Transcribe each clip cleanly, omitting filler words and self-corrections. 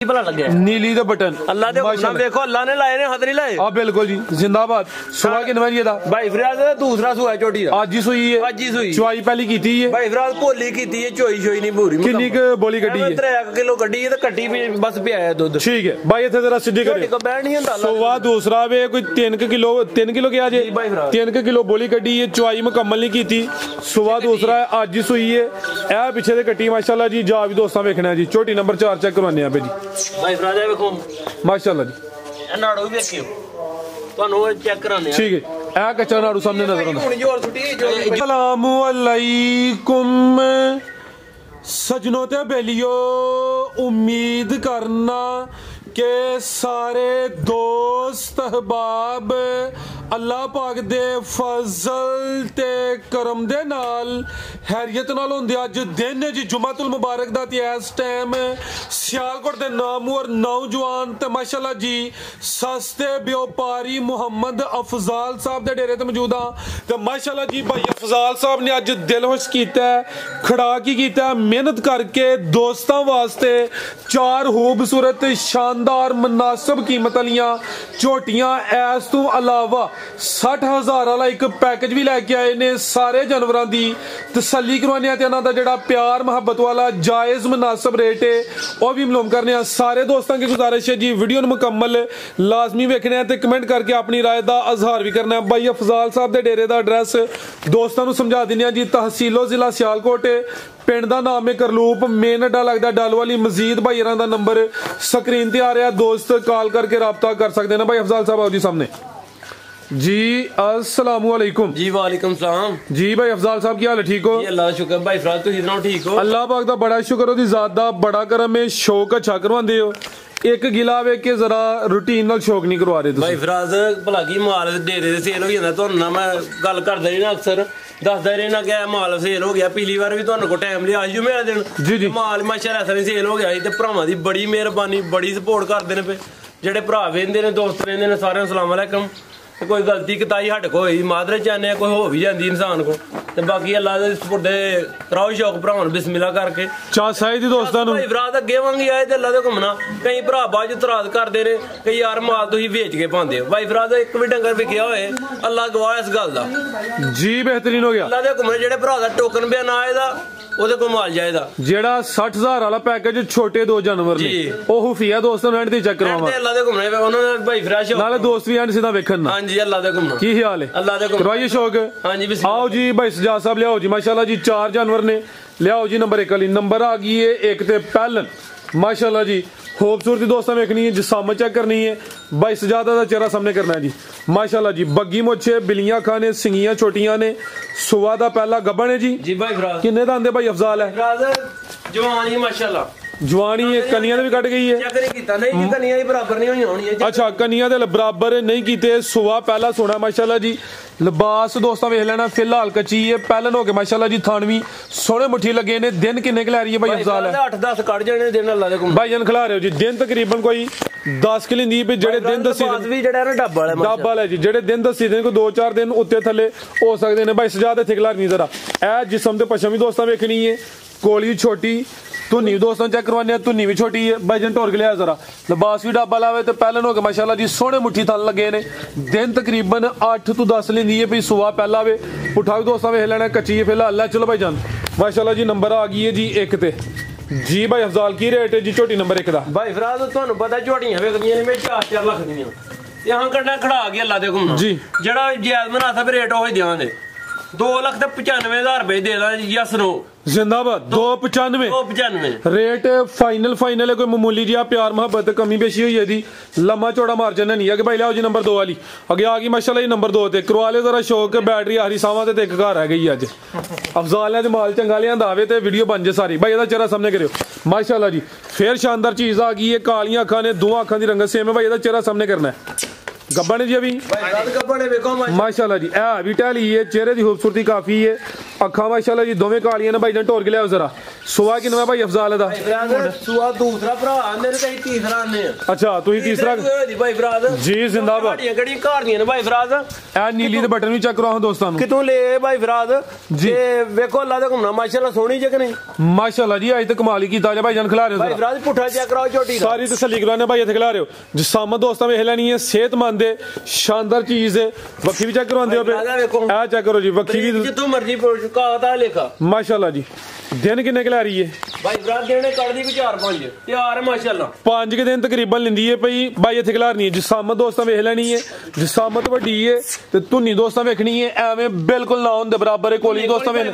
भला लगे नीली दा बटन अल्लाह दे हुक्म देखो अल्लाह ने लाए ने हद नहीं लाए। हां बिल्कुल जी जिंदाबाद। सुबह के नवाजी दा भाई फिराज दा दूसरा सुआ चोटी दा आज ही सुई है। आज ही सुई चवाई पहली कीती है भाई फिराज भोली कीती है चोई शोई नहीं पूरी। कितनी बोली कड्डी है 3 किलो कड्डी है तो कट्टी भी बस पे आया दूध। ठीक है भाई इथे जरा सीधे करे को बैठ नहीं हुंदा। सुबह दूसरा वे कोई 3 किलो के आज 3 किलो बोली कड्डी है चवाई मुकम्मल नहीं कीती। सुबह दूसरा आज ही सुई है ए पीछे दे कट्टी माशाल्लाह जी जा भी दोस्तां वेखना है जी। छोटी नंबर 4 चेक करवाने आ पे जी भाई फिराज देखो माशाल्लाह जी ए नाड़ो भी देखियो ਤੁਹਾਨੂੰ ਚੈੱਕ ਕਰਾਣੇ ਆ। ठीक है ए कच्चा नाड़ू सामने नजर आंदा। हुणी जोर छुट्टी जो अस्सलामु अलैकुम सजनों ते बेलियो उम्मीद करना के सारे दोस्त अहबाब अल्लाह पाक दे फजल ते करम दे नाल हैरियत नाल होंदे अज दिन जी जुमातुल मुबारक दा ते इस टाइम सियालकोट दे नामवर नौजवान ते माशाल्लाह जी सस्ते व्यापारी मुहम्मद अफजाल साहब दे डेरे ते मौजूद हां ते माशाल्लाह जी भाई अफजाल साहब ने अज दिल खुश कीता खड़ा की कीता मेहनत करके दोस्तां वास्ते 4 खूबसूरत शानदार मुनासिब कीमत वालियां झोटियां इस तो अलावा 60,000 वाला एक पैकेज भी लैके आए ने। सारे जानवरों की तसल्ली करवाने ते इन्हां दा जिहड़ा प्यार मुहब्बत वाला जायज़ मुनासिब रेट है वह भी मालूम करने। सारे दोस्तों की गुजारिश है जी वीडियो मुकम्मल लाजमी वेखने ते कमेंट करके अपनी राय का इजहार भी करना है। भाई अफजाल साहब के डेरे का एड्रैस दोस्तों को समझा देने जी तहसीलो जिला सियालकोट पिंड का नाम है करलूप मेन अड्डा लगता डल वाली मजीद भाई का नंबर स्क्रीन ते आ रहा दोस्त कॉल करके राबता कर सकते हैं। भाई अफजाल साहब आओ जी सामने जी अस्सलाम वालेकुम। जी वालेकुम सलाम जी भाई अफजाल साहब की हाल है ठीक हो? जी अल्लाह शुक्र भाई फिराज तुसीं सुनाओ ठीक हो? अल्लाह पाक दा बड़ा शुक्र ओदी जात दा बड़ा करम है शौक अच्छा करवांदे हो। एक गिला वे के जरा रूटीन नाल शौक नहीं करवा रहे तुसीं। भाई फिराज भला की माल डेरे दे सेल हो जांदा तुहानू ना मैं गल करदा रही ना अक्सर दसदा रहना कि माल सेल हो गया। पिछली बार भी तुहानू को टाइम लिया अज जुमे दिन जी जी माल माशाअल्लाह ऐसा सेल हो गया ते भरावां दी बड़ी मेहरबानी बड़ी सपोर्ट करदे ने पे जेहड़े भरा वेंदे ने दोस्त वेंदे ने सारे अस्सलाम वालेकुम। कोई गलती कताई हट को होई मादरे चाहने कोई हो भी जाती इंसान को ते बाकी अल्लाह दे सुपुर्दे कराओ शौक भरावां बिस्मिल्लाह करके चा साईद दोस्तां नूं भाई भरा अगे वांगी आए ते अल्लाह दे घुमना कई भरा बाद च तराज करदे ने कई यार माल तुसीं बेच के पांदे हो। भाई भरा एक भी डंगर विकिया होए अल्लाह गवाह इस गल दा जी बेहतरीन हो गया। अल्लाह दे घुमने जेहड़े भरा दा टोकन बिया ना आएदा ਉਹਦੇ ਕੋਲ ਮਾਲ ਜਾਏਦਾ ਜਿਹੜਾ 60,000 ਵਾਲਾ ਪੈਕੇਜ ਛੋਟੇ 2 ਜਾਨਵਰ ਨੇ ਉਹ ਹੁਫੀਆ ਦੋਸਤਾਂ ਨੂੰ ਐਂਡ ਤੇ ਚੈੱਕ ਕਰਵਾਵਾਂ ਅੱਲਾ ਦੇ ਘੁੰਮਣੇ ਉਹਨਾਂ ਨੇ ਭਾਈ ਫਰੈਸ਼ ਨਾਲੇ ਦੋਸਤ ਵੀ ਐਂਡ ਸਿੱਧਾ ਵੇਖਣ ਨਾ। ਹਾਂਜੀ ਅੱਲਾ ਦੇ ਘੁੰਮਣਾ ਕੀ ਹਾਲ ਹੈ? ਅੱਲਾ ਦੇ ਘੁੰਮਣਾ ਕਰਵਾਈਏ ਸ਼ੌਕ। ਹਾਂਜੀ आओ जी भाई सजाद साहब लियाओ जी माशाल्लाह जी 4 जानवर ने लियाओ जी नंबर 1 वाली नंबर आ गई है एक ते पहलन माशाल्लाह जी खूबसूरती दोस्तों देखनी है जिसामत चेक करनी है। भाई सजादा का चेहरा सामने करना है जी माशाल्लाह जी बग्गी मुच्छे बिलियां खाने सिंगियां छोटियां ने सुबह का पहला गब्बन है जी भाई फिराज किन्ने दा आंदे भाई अफजाल है जवान ही माशाल्लाह जवानी है कनिया भी कट गई है चेक नहीं कीता नहीं कनिया ही बराबर नहीं होनी है। अच्छा कनिया दे बराबर नहीं कीते सुबह पहला सोना माशाल्लाह जी लिबास दोस्तों वेख लेना फिलहाल कच्ची है पहलन हो के माशाल्लाह जी थानवी सोने मुट्ठी लगे ने दिन किन्ने खिला रही है भाई अफजाल है 8-10 कट जाने दिन अल्लाह दे को भाई जन खिला रहे हो जी दिन तकरीबन कोई 10 किलो दी पे जेड़े दिन दसी भी जेड़ा ना डब्बा वाला जी जेड़े दिन दसी दिन को 2-4 दिन उत्ते थले हो सकते ने भाई सजा दे खिला नहीं जरा ए जिस्म ते पछम भी दोस्तों वेखनी है कोली छोटी धुनी दोस्तों चेक करवाने धुनी भी छोटी है भाई जन टोर के लिया जरा लिबास भी ढाबा लावे तो पहलन हो गए माशाल्लाह जी सोने मुट्ठी थल लगे ने दिन तकरीबन 8 तो 10 लेंदी है भाई सुबह पहला वे उठा भी दोस्तों वेख लेना कच्ची है फिलहाल चलो भाई जान माशाल्लाह जी नंबर आ गई है जी 1 ते जी भाई अफजाल की रेट है जी छोटी नंबर 1 दा भाई फिराज तुहानू पता झोटियां वेखदियां ने मैं 4-4 लाख दियां यहां कड्डा खड़ा गया अल्लाह दे घुमना जी जेड़ा जायज मुनासिब रेट हो देवांगे 2,95,000 रुपए दे दा यस नो जिंदाबाद 295 रेट फाइनल है कोई मामूली जी प्यार मोहब्बत कमी पेशी हुई है दी लम्मा चौड़ा मार्जिन नहीं है कि भाई लियाओ जी नंबर 2 वाली अगे आ गई माशाल्लाह जी नंबर 2 ते करवा ले जरा शौक बैटरी आखरी सावां ते एक घर है गई अज अफजाल ने माल चंगा लियांदा आवे ते वीडियो बन जे सारी भाई एदा चेहरा सामने करियो माशाल्लाह जी फिर शानदार चीज आ गई है कालियां अखां ने 2 अखां दी रंगत सेम है भाई एदा चेहरा सामने करना है गब्बन जी अभी माशाल्लाह जी भी टहली है चेहरे की खूबसूरती काफी है अखा माशाल्लाह जी दोवें कालियां ने भाईजान टोर के लिया जरा सुआ किनवा भाई अफजाल दा सुआ दूसरा भरा आंदे ने कहीं तीसरा आने अच्छा तुही तीसरा भाई फराद जी जिंदाबाद गड़ी घर दी ने भाई फराद ए नीली दे बटन भी चेक करो दोस्तों कितों ले भाई फराद जी वेखो अल्लाह दे घुमना माशाल्लाह सोहनी जे कि नहीं माशाल्लाह जी आज तो कमाल ही कीता जा भाईजान खिला रहे हो भाई फराद पुठा चेक कराओ झोटी दा सारी तसल्ली कराने भाई इथे खिला रहे हो जिसामत दोस्तों में लेनी है सेहतमंद है शानदार चीज है वक्की भी चेक करवांदे हो ए चेक करो जी वक्की भी जितों मर्जी कागता लिखा माशाल्लाह जी दिन किन्ने खिला रही है भाई फराद देने कर दी भी 4-5 तैयार है माशाल्लाह 5 के दिन तकरीबन लिंदी है भाई भाई इथे खिलारनी है जिसामत दोस्तों वेख लेनी है जिसामत वड्डी है ते धुनी दोस्तों वेखनी है एवें बिल्कुल ना होंदे बराबर है कोली दोस्तों में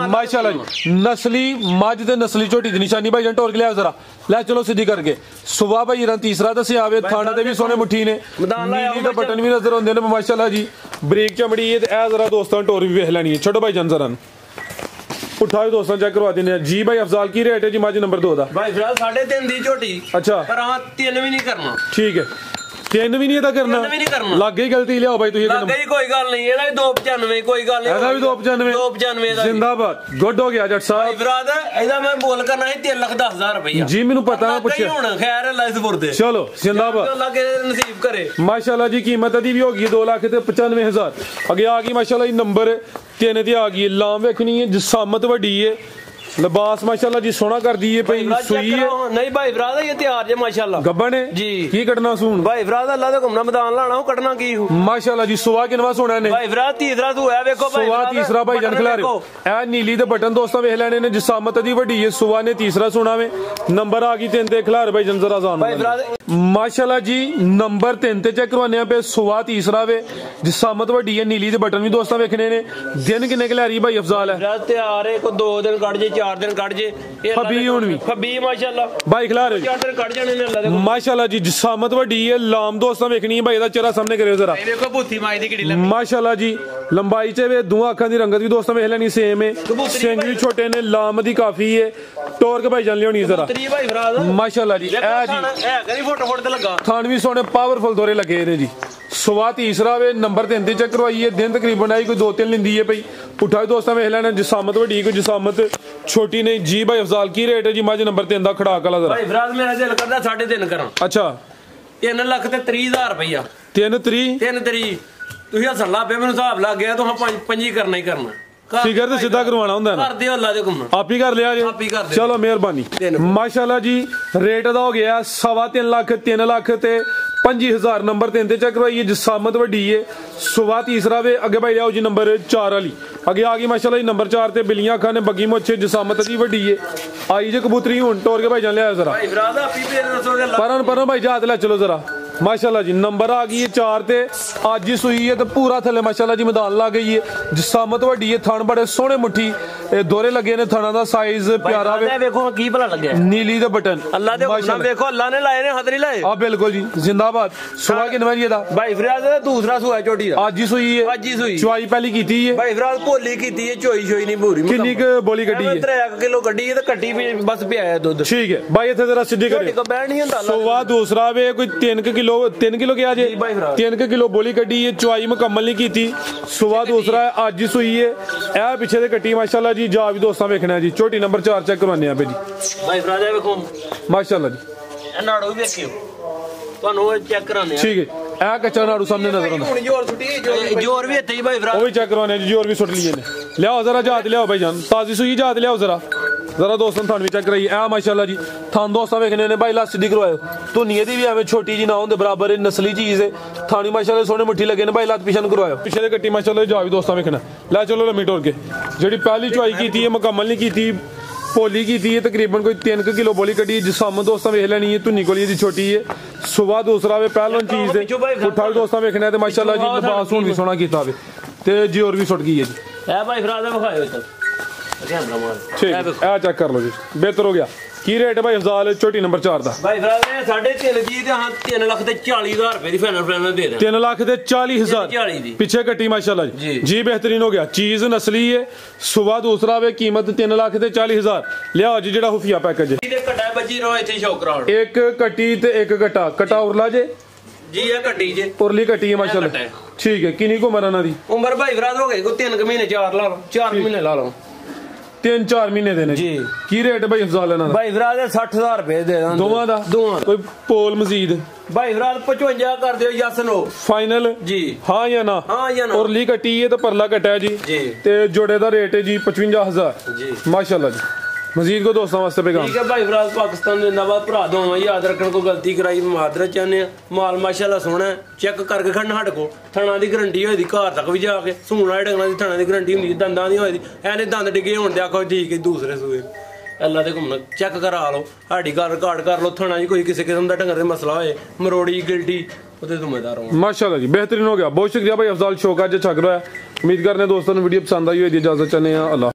माशाल्लाह जी नस्ली मज ते नस्ली झोटी दी निशानी भाई टोर के लिया जरा ले चलो सीधी करके सुबह भाई रन तीसरा दस आवे थाने ते भी सोने मुट्ठी ने नीली दा बटन भी नजर आंदे ने माशाल्लाह जी ब्रेक चमड़ी है ते ए जरा दोस्तों टोर भी वेख लेनी है छोटो भाई जान जरा उठाओ दोस्तों चेक करवा देने जी भाई अफजाल की रेट है जी माजी नंबर 2 दा भाई फिलहाल 3.5 दी झोटी अच्छा पर हां 3 भी नहीं करना ठीक है 3 भी नहीं था करना लग गई गलती लियाओ भाई तुझे लग गई कोई गल नहीं एदा भी 295 कोई गल नहीं एदा भी 295 दा जिंदाबाद गुड हो गया जट साहब इफराद एदा मैं बोल करना है 3,10,000 रुपया जी मेनू पता है पूछे हुन खैर अल्लाह इस पुरदे चलो जिंदाबाद अल्लाह के नसीब करे माशाल्लाह जी कीमत दी भी होगी 2,95,000 आगे आ गई माशाल्लाह जी नंबर 3 ते आ गई लाम वेखनी है जिसामत वड्डी है लिबास माशाल्लाह जी सोना कर दी है भाई सुई है नहीं भाई फराद ये तैयार जे माशाल्लाह गब्बन है जी की कटना सून भाई फराद अल्लाह दे घुमना मैदान लाना हूं कटना की हूं माशाल्लाह जी सुवा किनवा सोना ने भाई फराद तीसरा तू है देखो भाई सुवा तीसरा भाई जन खिला रहे हो ए नीली दे बटन दोस्तों वेख लेने ने जिसामत दी वड्डी है सुवा ने तीसरा सोना में नंबर आ गई 3 ते खिलार भाई जन जरा जान भाई फराद माशाल्लाह जी नंबर 3 ते चेक करवाने पे सुवा तीसरा वे जिसामत वड्डी है नीली दे बटन भी दोस्तों वेखने ने दिन किन्ने खिलारी भाई अफजाल है फराद तैयार है को 2 दिन कट जे 4 दिन कट जे फबी हुन भी फबी माशाल्लाह भाई खिला रहे 4 दिन कट जाने ने अल्लाह दे माशाल्लाह जी जिसामत वड्डी है लाम दोस्तों वेखनी है भाई दा चेहरा सामने करियो जरा देखो बूथी माई दी किड़ी लंबी माशाल्लाह जी लंबाई च वे दों अखां दी रंगत भी दोस्तों वेख लेनी सेम है सिंग भी छोटे ने लाम दी काफी है टोर के भाई जान लियोनी जरा भाई फराद माशाल्लाह जी ए जी है करी फोटो फोटो ते लगा थान भी सोने पावरफुल दौरे लगे ने जी सुबह तीसरा वे नंबर 3 ते चेक करवाई है दिन तकरीबन आई कोई 2-3 लिंदी है भाई उठाओ दोस्तों वेख लेना जिसामत वड्डी कोई जिसामत छोटी नहीं जी भाई अफजाल की रेट है जी माज नंबर 3 दा खड़ा कला जरा भाई फराद मेरा दिल करदा 3.5 करा अच्छा 3 लाख ते 30,000 रुपया 3 ਤੁਸੀਂ ਹੱਸਣ ਲੱਗ ਪਏ ਮੈਨੂੰ ਹਿਸਾਬ ਲੱਗ ਗਿਆ ਤੁਸੀਂ ਪੰਜੀ ਕਰਨਾ ਹੀ ਕਰਨਾ फिगर तो सीधा करवाना होंदा है ना कर दियो अल्लाह दे घुमना आप ही कर लिया जी आप ही कर दे चलो मेहरबानी माशाल्लाह जी रेट दा हो गया 3.5 लाख 3 लाख ते 25,000 नंबर 3 ते चेक करवाइए जिसामत वड्डी है सुबह तीसरा वे अगे भाई आओ जी नंबर 4 वाली अगे आ गई माशाल्लाह जी नंबर 4 ते बिलियां खाने बग्गी मोछे जिसामत दी वड्डी है आई जे कबूतरी हुन टोर के भाई जान लिया जरा भाई फरादा पी पे दसो परन भाई जात ले चलो जरा माशाल्लाह जी नंबर आ गई है 4 ते आज ही सुई है तो पूरा थले माशाल्लाह जी मैदान ला गई है जिसामत वड्डी है थान बड़े सोहने मुट्ठी दोरे लगे ने थाना दा साइज प्यारा वे देखो की भला लगे नीली दे बटन अल्लाह दे हुक्म देखो अल्लाह ने लाए ने हदरी लाए हां बिल्कुल जी जिंदाबाद सुबह किन बजे दा भाई फराद दा दूसरा सुआ चोटी दा आज ही सुई है आज ही सुई चवाई पहली कीती है भाई फराद भोली कीती है चोई चोई नहीं भूरी किन्नी क बोली कड्डी है 3 किलो कड्डी है ते कट्टी भी बस पियाया दूध ठीक है भाई इथे जरा सीधी कर को बैठ नहीं हुंदा सुबह दूसरा वे कोई 3 किलो क्या जे 3 किलो बोली कड्डी है चवाई मुकम्मल नहीं कीती सुबह दूसरा आज ही सुई है ए पीछे ते कट्टी माशाल्लाह जी जा भी दोस्तां वेखना जी छोटी नंबर 4 चेक करवाने आ जी भाई फराद देखो माशाल्लाह जी ए नाड़ो भी देखियो ਤੁਹਾਨੂੰ ਚੈੱਕ ਕਰਾਣੇ ठीक है ए कच्चा नाड़ू सामने नजर आंदा ਹੁਣ ਜੋਰ ਛੁੱਟੀ ਜੋਰ ਵੀ ਇੱਥੇ ਹੀ ਭਾਈ ਫਰਾਦ वो भी चेक करवाने जी जोर भी सुट लिए ने लियाओ जरा जात लियाओ भाई जान ताजी सुई जात लियाओ जरा दोस्तों थान भी चेक कराई ए माशाल्लाह जी थान दोस्तां वेखने ने भाई ला सीधी करवाओ धुनिए दी भी एवें छोटी जी ना होंदे बराबर नस्ली चीज है थानी माशाल्लाह सोने मुट्ठी लगे ने भाई लात पिछन करवाओ पिछे दे कट्टी माशाल्लाह जा भी दोस्तां वेखना ला चलो लम्मी टोर के जेडी पहली चुआई कीती है मुकम्मल नहीं कीती पोली की थी तकरीबन कोई 3 किलो बोली कटी जिसामत दोस्तां वेख लेनी है धुनी कोली दी छोटी है सुबह दूसरा वे पहलन चीज है उठा दोस्तां वेखना ते माशाल्लाह जी लिबास हुन भी सोना कीता वे ते जी और भी सुट गई है जी ए भाई फराद विखायो तक ठीक है चेक कर लो जी बेहतर हो गया की रेट है भाई अफजाल छोटी नंबर 4 दा भाई फराद ने 3.5 जी ते हां 3 लाख ते 40,000 रुपए दी फाइनल दे दे 3 लाख ते 40,000 पीछे कट्टी माशाल्लाह जी बेहतरीन हो गया चीज नस्ली है सुबह दूसरा वे कीमत 3 लाख ते 40,000 लिया जी जेड़ा खुफिया पैकेज ते कटा बजी रो इथे शौक कराउन एक कट्टी ते एक कटा उरला जे ਜੀ ਇਹ ਕੱਟੀ ਜੇ ਉਰਲੀ ਕੱਟੀ ਹੈ ਮਾਸ਼ਾਅੱਲਾ। ਕੱਟਾ ਹੈ। ਠੀਕ ਹੈ, ਕਿੰਨੀ ਕੁ ਉਮਰ ਇਹਨਾਂ ਦੀ? ਉਮਰ ਭਾਈ ਭਰਾ ਹੋ ਗਏ ਕੋਈ 3 ਮਹੀਨੇ 4 ਲਾ ਲਓ 4 ਮਹੀਨੇ ਲਾ ਲਓ 3-4 ਮਹੀਨੇ ਦੇ ਨੇ ਜੀ। ਕੀ ਰੇਟ ਭਾਈ ਅਫਜ਼ਾਲ ਇਹਨਾਂ ਦਾ? ਭਾਈ ਭਰਾ ਦੇ 60000 ਰੁਪਏ ਦੇ ਦਾਂ ਦੋਵਾਂ ਦਾ? ਦੋਵਾਂ ਦਾ। ਕੋਈ ਪੋਲ ਮਜ਼ੀਦ ਭਾਈ ਭਰਾ 55 ਕਰ ਦਿਓ ਯਸ ਨੋ ਫਾਈਨਲ? ਜੀ ਹਾਂ ਜਾਂ ਨਾ? ਹਾਂ ਜਾਂ ਨਾ। ਉਰਲੀ ਕੱਟੀ ਹੈ ਤੇ ਪਰਲਾ ਕੱਟਾ ਹੈ ਜੀ ਜੀ। ਤੇ ਜੋੜੇ ਦਾ ਰੇਟ ਹੈ ਜੀ 55000 ਜੀ। ਮਾਸ਼ਾਅੱਲਾ ਜੀ। ਮਜ਼ੀਦ ਕੋ ਦੋਸਤਾਂ ਵਾਸਤੇ ਪੈਗਾਮ? ਠੀਕ ਹੈ ਭਾਈ ਭਰਾ ਪਾਕਿਸਤਾਨ ਦੇ ਨਵਾਂ ਭਰਾ ਦੋਵਾਂ ਯਾਦ ਰੱਖਣ ਕੋਈ ਗਲਤੀ ਕਰਾਈ ਮਾਦਰਾ ਚਾਹੁੰਦੇ ਆ ਮਾਲ ਮਾਸ਼ਾਅੱਲਾ ਸੋਹਣਾ ਚੈੱਕ ਕਰਕੇ ਖੜਨ ਸਾਡੇ ਕੋ ਥਣਾ ਦੀ ਗਰੰਟੀ ਹੋਈ ਦੀ ਘਰ ਤੱਕ ਵੀ ਜਾ ਕੇ ਸੂਣ ਵਾਲੇ ਡੰਗਰਾਂ ਦੀ ਥਣਾ ਦੀ ਗਰੰਟੀ ਹੁੰਦੀ ਦੰਦਾਂ ਦੀ ਹੋਈ ਦੀ ਐਨੇ ਦੰਦ ਡਿੱਗੇ ਹੋਣ ਦੇ ਆਖੋ ਠੀਕ ਹੈ ਦੂਸਰੇ ਸੂਏ ਅੱਲਾ ਤੇ ਘੁੰਮਣਾ ਚੈੱਕ ਕਰਾ ਲਓ ਸਾਡੀ ਗੱਲ ਰਿਕਾਰਡ ਕਰ ਲਓ ਥਣਾ ਜੀ ਕੋਈ ਕਿਸੇ ਕਿਸਮ ਦਾ ਡੰਗਰ ਦੇ ਮਸਲਾ ਹੋਏ ਮਰੋੜੀ ਗਿਲਟੀ ਉਹਦੇ ਜ਼ਿੰਮੇਦਾਰ ਹਾਂ। माशाल्लाह जी बेहतरीन हो गया। बहुत शुक्रिया भाई अफजाल शो का अच्छा लग रहा है। उम्मीद करने दोस्तों ने वीडियो पसंद आई हो। इजाजत चाहते हैं। अल्लाह।